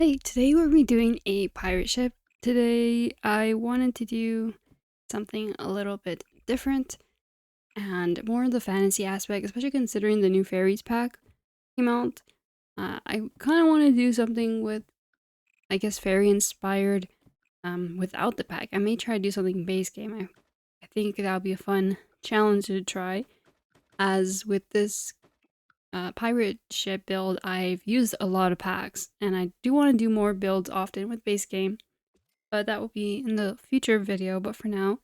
Hey, today we're be doing a pirate ship. Today I wanted to do something a little bit different and more of the fantasy aspect, especially considering the new fairies pack came out. I kind of want to do something with, I guess, fairy inspired without the pack. I may try to do something base game. I think that'll be a fun challenge to try. As with this pirate ship build, I've used a lot of packs, and I do want to do more builds often with base game, but that will be in the future video. But for now,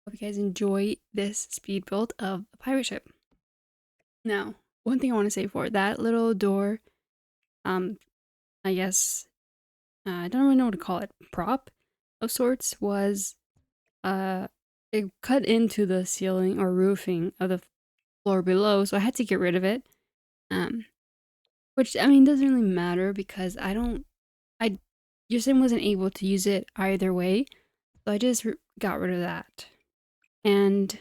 hope you guys enjoy this speed build of a pirate ship. Now, one thing I want to say for that little door, um, I guess, I don't really know what to call it, prop of sorts, was, uh, it cut into the ceiling or roofing of the floor below, so I had to get rid of it. Um, which, I mean, doesn't really matter because I your sim wasn't able to use it either way, so I just got rid of that. And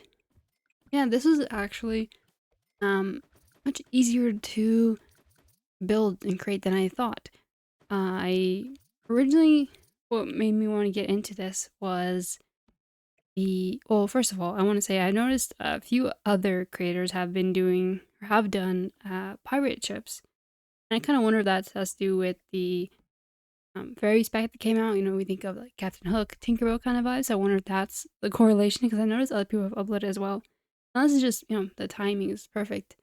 yeah, this was actually much easier to build and create than I thought. I originally, what made me want to get into this was well, first of all, I want to say I noticed a few other creators have been doing or have done pirate ships, and I kind of wonder if that has to do with the fairies pack that came out. You know, we think of like Captain Hook, Tinkerbell kind of vibes. I wonder if that's the correlation because I noticed other people have uploaded as well. Now, this is just, the timing is perfect.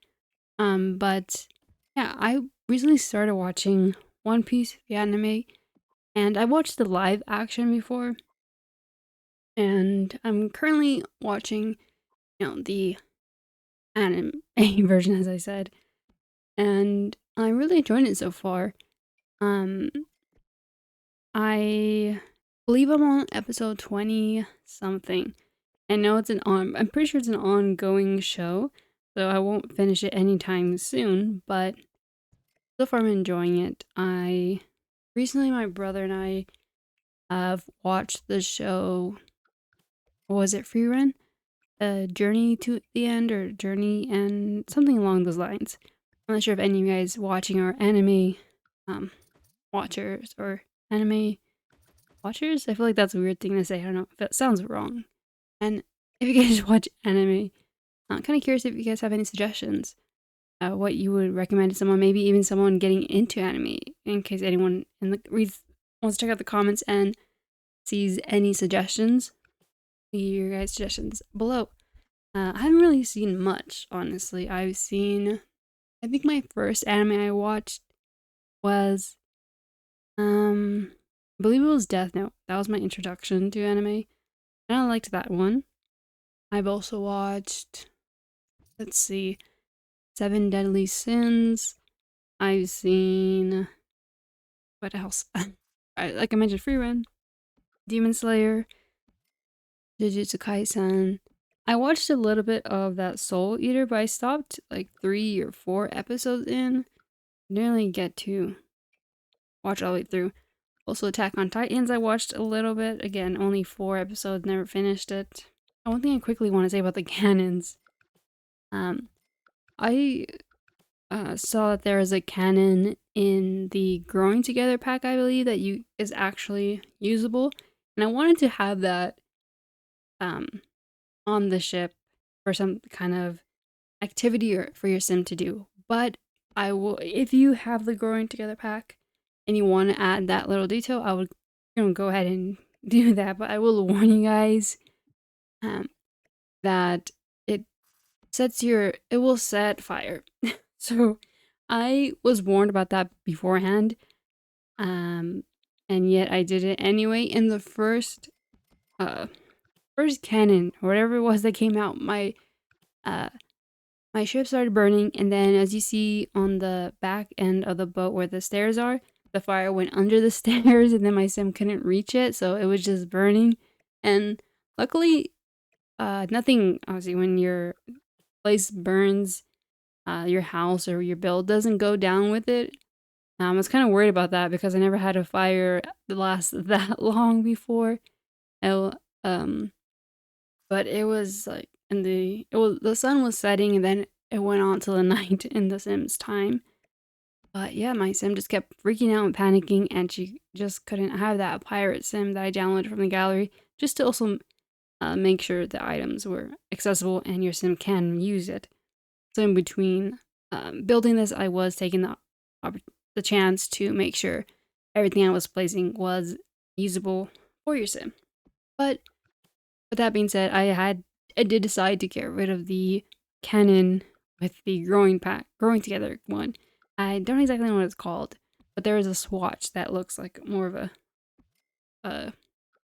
But yeah, I recently started watching One Piece, the anime, and I watched the live action before, and I'm currently watching, the anime version, as I said, and I'm really enjoying it so far. Um, I believe I'm on episode 20 something. I know I'm pretty sure it's an ongoing show, so I won't finish it anytime soon, but so far I'm enjoying it. Recently, my brother and I have watched the show, what was it, Free Run? Journey to the End or Journey and something along those lines. I'm not sure if any of you guys watching are anime um, watchers or anime watchers. I feel like that's a weird thing to say. I don't know if that sounds wrong. And if you guys watch anime, I'm kind of curious if you guys have any suggestions. What you would recommend to someone, maybe even someone getting into anime, in case anyone wants to check out the comments and sees any suggestions. Leave your guys' suggestions below. I haven't really seen much, honestly. I think my first anime I watched was, I believe it was Death Note. That was my introduction to anime, and I liked that one. I've also watched, let's see, Seven Deadly Sins. I've seen, what else? Like I mentioned, Free Run, Demon Slayer, Jujutsu Kaisen. I watched a little bit of that Soul Eater, but I stopped like 3 or 4 episodes in. Didn't really get to watch all the way through. Also, Attack on Titans, I watched a little bit. Again, only 4 episodes, never finished it. One thing I quickly want to say about the canons. I saw that there is a canon in the Growing Together pack, I believe, that is actually usable, and I wanted to have that um, on the ship for some kind of activity or for your sim to do. But I will, if you have the Growing Together pack and you want to add that little detail, I would, go ahead and do that. But I will warn you guys um, that it will set fire. So I was warned about that beforehand, and yet I did it anyway. In the first cannon or whatever it was that came out, uh my ship started burning, and then as you see on the back end of the boat where the stairs are, the fire went under the stairs, and then my sim couldn't reach it, so it was just burning. And luckily, nothing. Obviously, when your place burns, your house or your build doesn't go down with it. I was kind of worried about that because I never had a fire that last that long before. I, um, but it was like the sun was setting, and then it went on to the night in the Sims time. But yeah, my sim just kept freaking out and panicking, and she just couldn't have that pirate sim that I downloaded from the gallery, just to also make sure the items were accessible and your sim can use it. So in between building this, I was taking the chance to make sure everything I was placing was usable for your sim. But with that being said, I did decide to get rid of the cannon with the growing together one. I don't exactly know what it's called, but there is a swatch that looks like more uh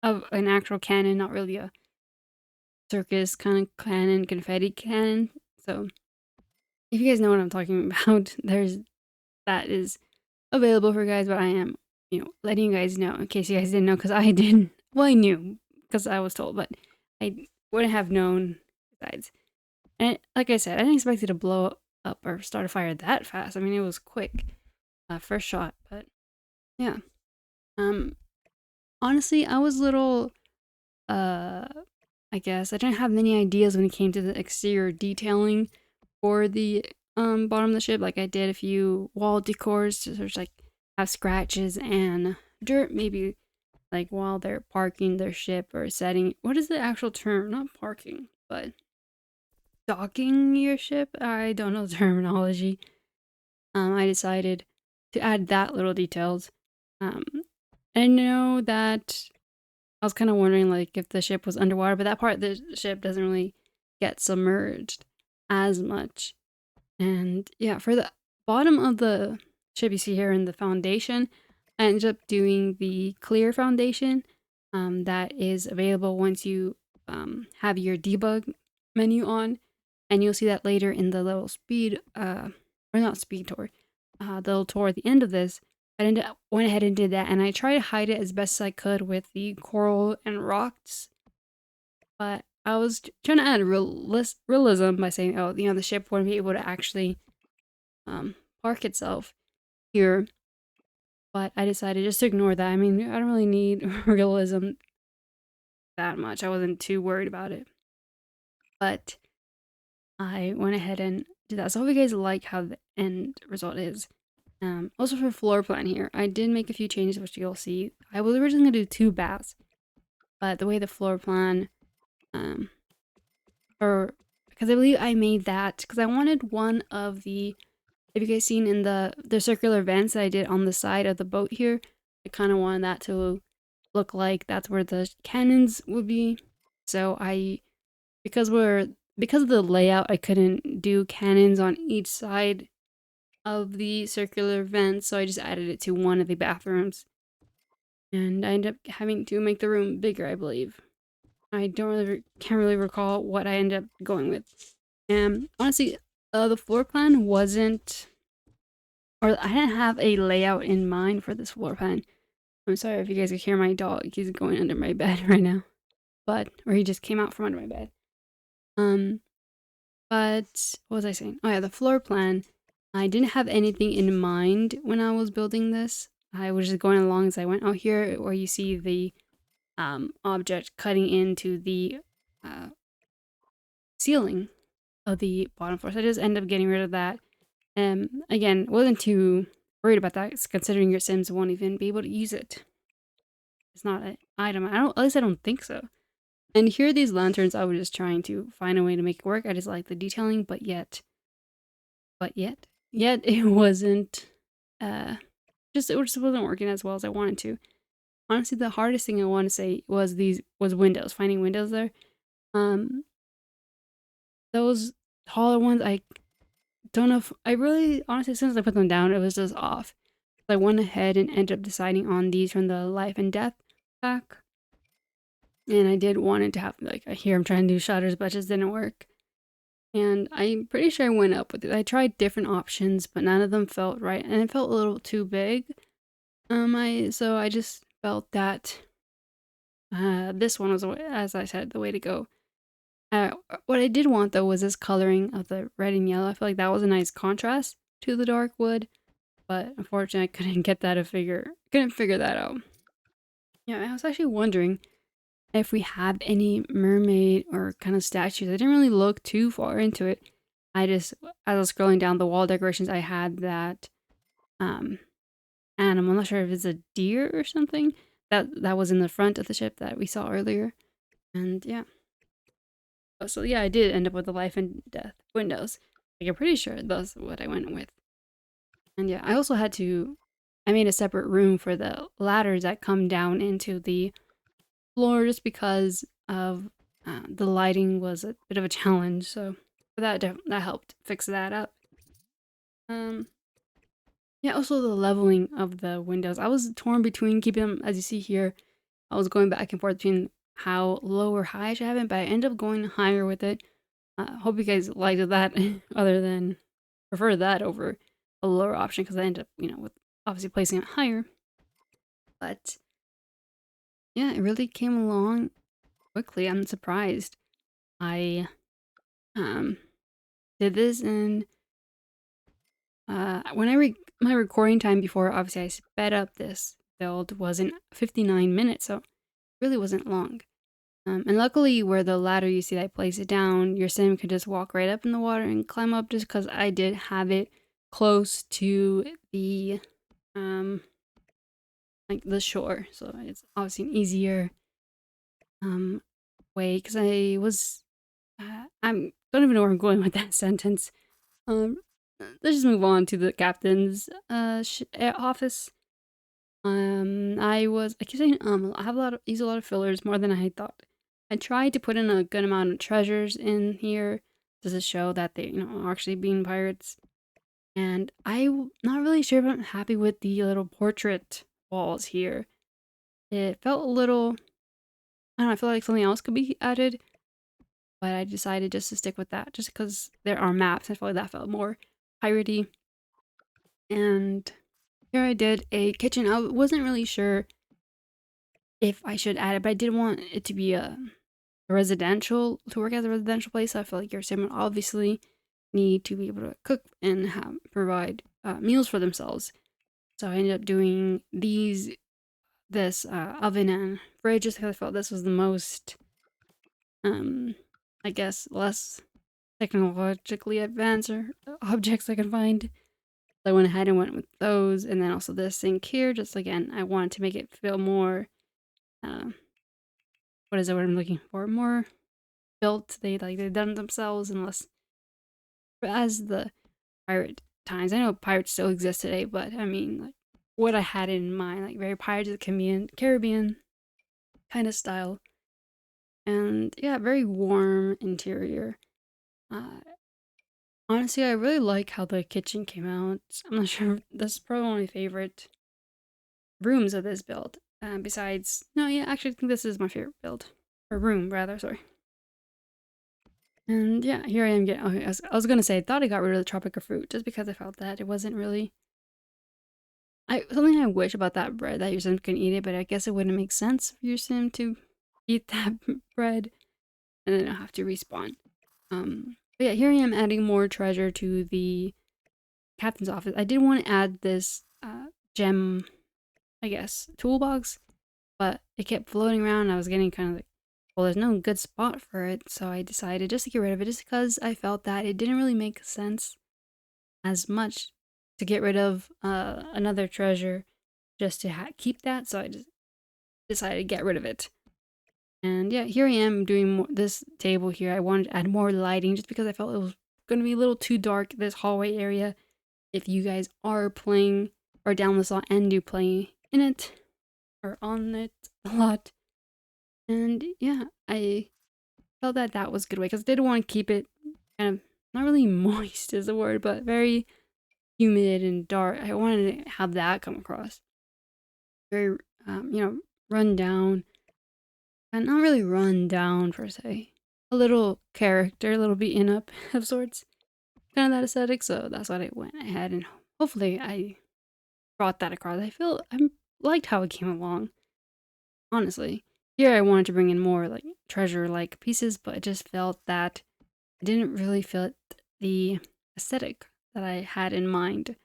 of an actual cannon, not really a circus kind of cannon, confetti cannon. So if you guys know what I'm talking about, there's that is available for you guys, but I am, letting you guys know in case you guys didn't know, because I didn't. Well, I knew because I was told, but I wouldn't have known besides. And like I said, I didn't expect it to blow up or start a fire that fast. I mean, it was quick, first shot, but yeah. Um, Honestly, I was a little, uh, I guess I didn't have many ideas when it came to the exterior detailing for the bottom of the ship. Like I did a few wall decors to sort of like have scratches and dirt, maybe like while they're parking their ship or setting. What is the actual term? Not parking, but docking your ship. I don't know the terminology. I decided to add that little details. Um, I know that I was kind of wondering like if the ship was underwater, but that part of the ship doesn't really get submerged as much. And yeah, for the bottom of the ship you see here in the foundation, I ended up doing the clear foundation that is available once you have your debug menu on. And you'll see that later in the little speed, or not speed tour, the little tour at the end of this. Went ahead and did that, and I tried to hide it as best as I could with the coral and rocks. But I was trying to add realism by saying, oh, the ship wouldn't be able to actually park itself here. But I decided just to ignore that. I mean, I don't really need realism that much. I wasn't too worried about it. But I went ahead and did that. So I hope you guys like how the end result is. Also for floor plan here, I did make a few changes, which you'll see. I was originally gonna do 2 baths, but the way the floor plan, um, or because I believe I made that because I wanted one of the. Have you guys seen in the circular vents that I did on the side of the boat here? I kind of wanted that to look like that's where the cannons would be. So because because of the layout, I couldn't do cannons on each side of the circular vent, so I just added it to one of the bathrooms. And I ended up having to make the room bigger, I believe. I don't really can't really recall what I ended up going with. And honestly, the floor plan wasn't, or I didn't have a layout in mind for this floor plan. I'm sorry if you guys can hear my dog. He's going under my bed right now, or he just came out from under my bed. Um, but what was I saying? Oh yeah, the floor plan. I didn't have anything in mind when I was building this. I was just going along as I went. Oh, here where you see the object cutting into the uh, ceiling of the bottom floor. So I just ended up getting rid of that. Again, wasn't too worried about that, considering your Sims won't even be able to use it. It's not an item. At least I don't think so. And here are these lanterns. I was just trying to find a way to make it work. I just like the detailing, yet it wasn't. It just wasn't working as well as I wanted to. Honestly, the hardest thing I want to say was windows. Finding windows there. Um, those taller ones, I don't know if I really honestly since I put them down, it was just off. So I went ahead and ended up deciding on these from the life and death pack. And I did wanted to have like here I'm trying to do shutters, but it just didn't work. And I'm pretty sure I went up with it. I tried different options, but none of them felt right, and it felt a little too big. So I just felt that this one was, as I said, the way to go. What I did want though was this coloring of the red and yellow. I feel like that was a nice contrast to the dark wood, but unfortunately I couldn't figure that out. Yeah, I was actually wondering if we have any mermaid or kind of statues. I didn't really look too far into it. As I was scrolling down the wall decorations, I had that um, animal. I'm not sure if it's a deer or something that was in the front of the ship that we saw earlier. And yeah, so yeah, I did end up with the life and death windows. Like I'm pretty sure that's what I went with. And yeah, I also had to. I made a separate room for the ladders that come down into the floor just because of the lighting was a bit of a challenge. So that helped fix that up. Um, yeah, also the leveling of the windows. I was torn between keeping them, as you see here. I was going back and forth between how low or high I should have it, but I ended up going higher with it. Hope you guys liked that. Other than prefer that over a lower option because I ended up, with obviously placing it higher. But yeah, it really came along quickly. I'm surprised. I um did this in when my recording time before, obviously I sped up this build was in 59 minutes, so it really wasn't long. And luckily, where the ladder you see that I place it down, your sim could just walk right up in the water and climb up. Just because I did have it close to the like the shore, so it's obviously an easier um way. Because I don't even know where I'm going with that sentence. Um, let's just move on to the captain's office. I keep saying I have use a lot of fillers more than I thought. I tried to put in a good amount of treasures in here just to show that they are actually being pirates. And I'm not really sure if I'm happy with the little portrait walls here. It felt a little, I don't know, I feel like something else could be added, but I decided just to stick with that just because there are maps. I felt like that felt more piratey. And here I did a kitchen. I wasn't really sure if I should add it, but I did want it to be a residential, to work as a residential place. So I feel like your sim would obviously need to be able to cook and provide meals for themselves. So I ended up doing this oven and fridge just because I felt this was the most, I guess, less technologically advanced or objects I could find. So I went ahead and went with those, and then also this sink here. Just again, I wanted to make it feel more. Uh, what is the word I'm looking for? More built. They've done it themselves, and less as the pirate times. I know pirates still exist today, but I mean like what I had in mind, like very Pirates of the Caribbean kind of style, and yeah, very warm interior. Uh, Honestly, I really like how the kitchen came out. I'm not sure. That's probably one of my favorite rooms of this build. Besides, no, yeah, actually, I think this is my favorite build or room rather. Sorry. And yeah, here I am getting. Okay, I was gonna say I thought I got rid of the tropical fruit just because I felt that it wasn't really. Something I wish about that bread that your sim can eat it, but I guess it wouldn't make sense for your sim to eat that bread and then have to respawn. But yeah, here I am adding more treasure to the captain's office. I did want to add this gem, I guess, toolbox, but it kept floating around. I was getting kind of like, well, there's no good spot for it, so I decided just to get rid of it, just because I felt that it didn't really make sense as much to get rid of another treasure just to keep that. So I just decided to get rid of it. And yeah, here I am doing this table here. I wanted to add more lighting just because I felt it was going to be a little too dark, this hallway area. If you guys are playing or down this lot and do play in it or on it a lot. And yeah, I felt that that was a good way because I did want to keep it kind of not really moist is the word, but very humid and dark. I wanted to have that come across. Very, run down. And not really run down per se. A little character, a little beaten up of sorts. Kind of that aesthetic, so that's what I went ahead and hopefully I brought that across. I liked how it came along, honestly. Here I wanted to bring in more like treasure-like pieces, but I just felt that it didn't really fit the aesthetic that I had in mind.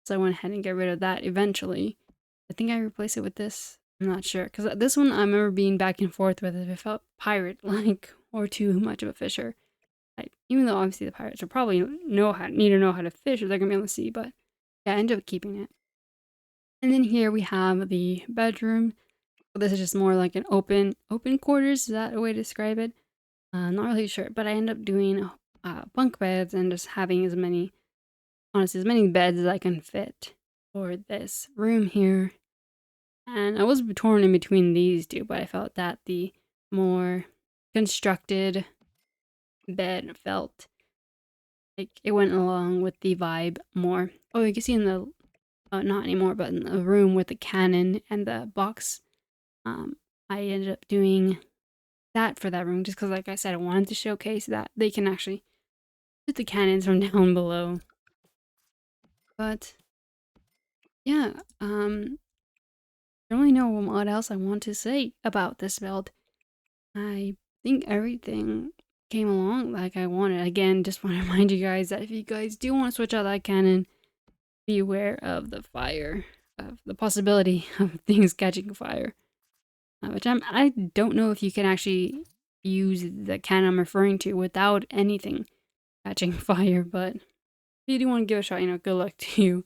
So I went ahead and get rid of that eventually. I think I replaced it with this. I'm not sure. Because this one I remember being back and forth with if it felt pirate-like or too much of a fisher. Even though obviously the pirates will probably need to know how to fish or they're going to be on the sea. But yeah, I ended up keeping it. And then here we have the bedroom. This is just more like an open quarters. Is that a way to describe it? Not really sure, but I end up doing bunk beds and just having as many, honestly, as many beds as I can fit for this room here. And I was torn in between these two, but I felt that the more constructed bed felt like it went along with the vibe more. Oh, you can see in the, not anymore, but in the room with the cannon and the box, I ended up doing that for that room just because, like I said, I wanted to showcase that they can actually shoot the cannons from down below. But yeah, I don't really know what else I want to say about this build. I think everything came along like I wanted. Again, just want to remind you guys that if you guys do want to switch out that cannon, be aware of the fire, of the possibility of things catching fire. Which I don't know if you can actually use the cannon I'm referring to without anything catching fire, but if you do want to give it a shot, good luck to you.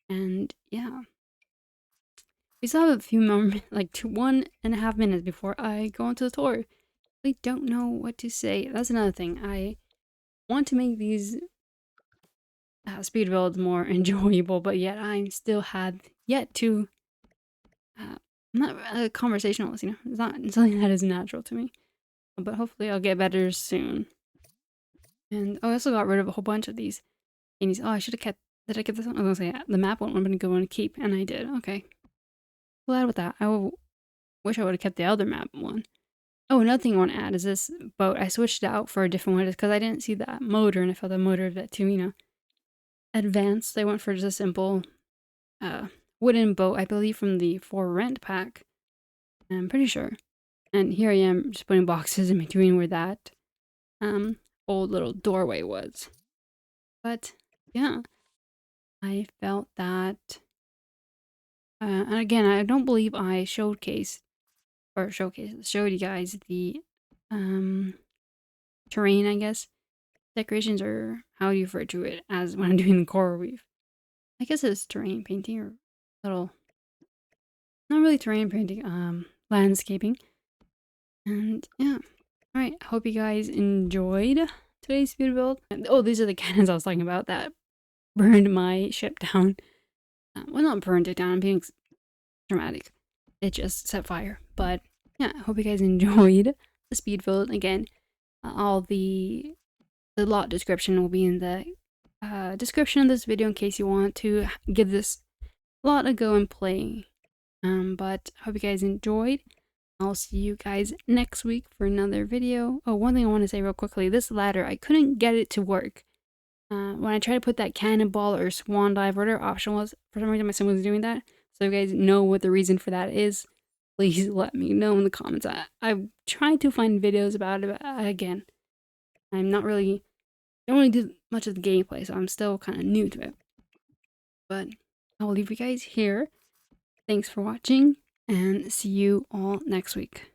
And yeah, we still have a few more, like 1.5 minutes before I go into the tour. I don't know what to say. That's another thing. I want to make these speed builds more enjoyable, but yet I still had yet to. I'm not a conversationalist, It's not something that is natural to me. But hopefully I'll get better soon. And I also got rid of a whole bunch of these. And he's, oh, I should have kept. Did I get this one? I was gonna say the map one. I'm gonna go and keep, and I did. Okay, glad with that. Wish I would have kept the other map one. Oh, another thing I want to add is this boat. I switched it out for a different one just because I didn't see that motor, and I felt the motor a bit too, advanced. They went for just a simple wooden boat, I believe from the For Rent pack. I'm pretty sure. And here I am just putting boxes in between where that old little doorway was. But yeah, I felt that. And again, I don't believe I showed you guys the terrain, I guess. Decorations, or how do you refer to it as when I'm doing the coral reef. I guess it's terrain painting or little, not really terrain painting, landscaping. And yeah, all right. Hope you guys enjoyed today's speed build. Oh, these are the cannons I was talking about that burned my ship down. Well, not burned it down. I'm being dramatic. It just set fire. But yeah, I hope you guys enjoyed the speed build. Again, all the lot description will be in the description of this video in case you want to give this lot a go and play. But hope you guys enjoyed. I'll see you guys next week for another video. Oh, one thing I want to say real quickly. This ladder, I couldn't get it to work. When I tried to put that cannonball or swan dive, whatever option was, for some reason my son was doing that. So if you guys know what the reason for that is, please let me know in the comments. I've tried to find videos about it, but again, I'm not really, don't really do much of the gameplay, so I'm still kind of new to it. But I will leave you guys here. Thanks for watching, and see you all next week.